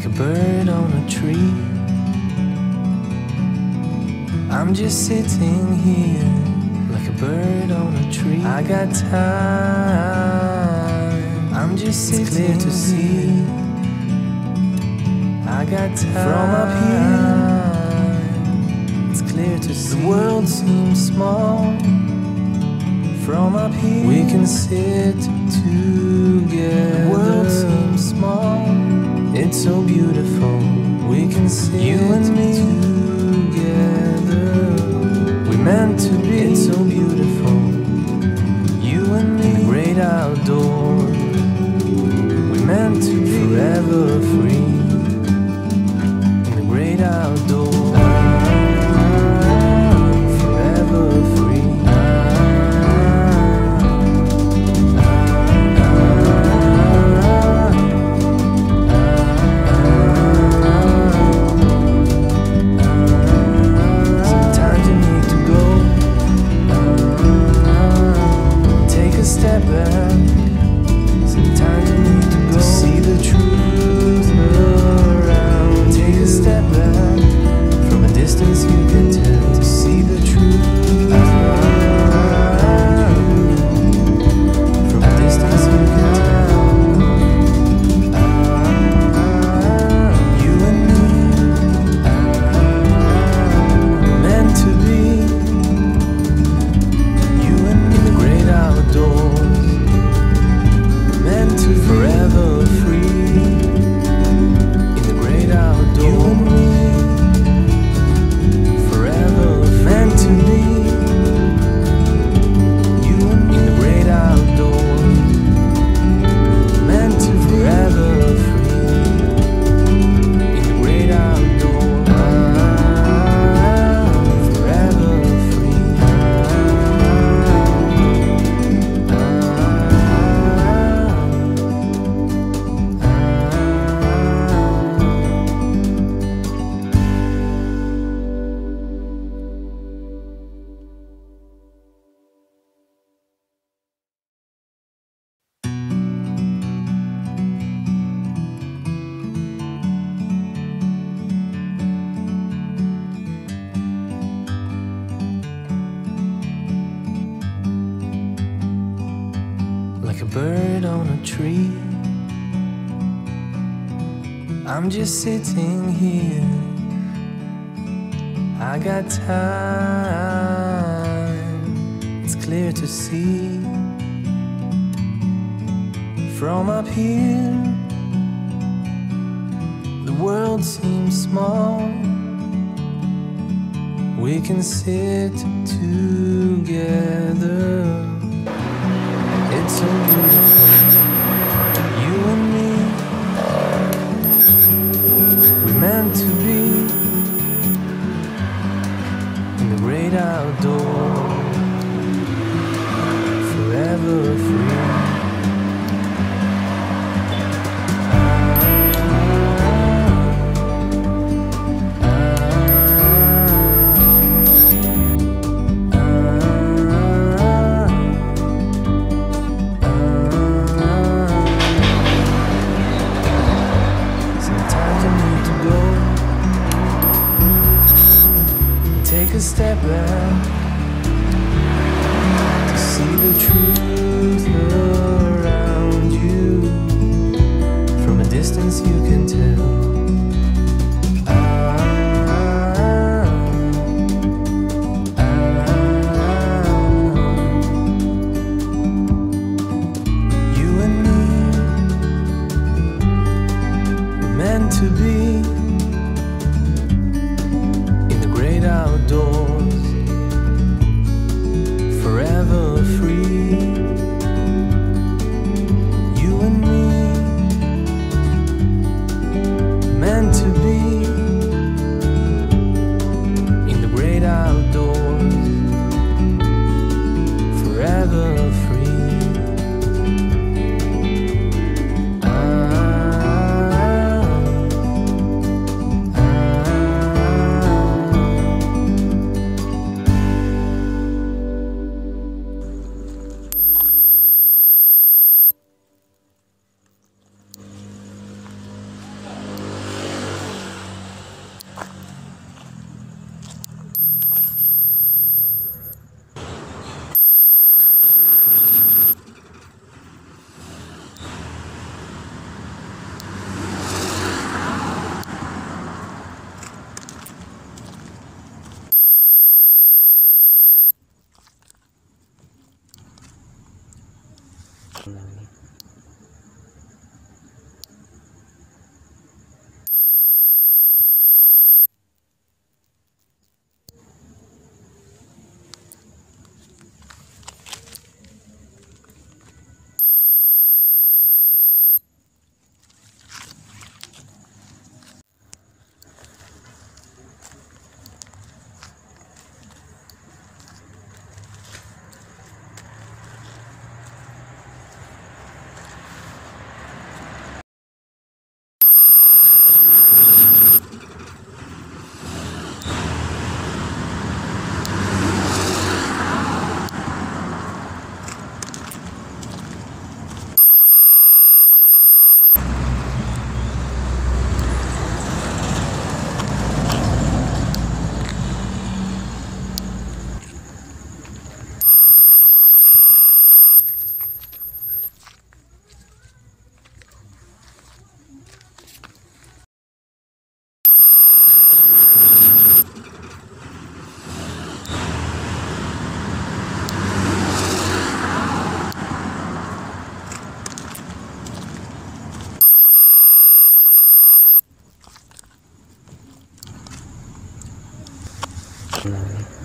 like a bird on a tree. I'm just sitting here like a bird on a tree. I got time. I'm just sitting clear to see. I got time. From up here, it's clear to see. The world seems small. From up here, we can sit together. The world seems small. It's so beautiful. We can sit, you and me, together. We're meant to be. It's so beautiful. You and me, in the great outdoors. We're meant to be forever free. In the great outdoors. Forever free. Step back. Sometimes you need to go to see the truth around. Take a step back. From a distance you can tell to see the truth around. From a distance you can tell. You and me, meant to be. You and me, the great outdoors. Meant to forever free. In the great outdoors. You and me, forever meant to be. You and me, in the great outdoors. Meant to forever free. In the great outdoors. Forever free. Like a bird on a tree. I'm just sitting here. I got time. It's clear to see. From up here, the world seems small. We can sit together. It's so beautiful. You and me, we're meant to be. In the great outdoors. Forever free. Take a step back to see the truth around you. From a distance you can tell. You and me, we're meant to be. Outdoors, forever free. You and me, meant to be. In the great outdoors, forever free. Slowly.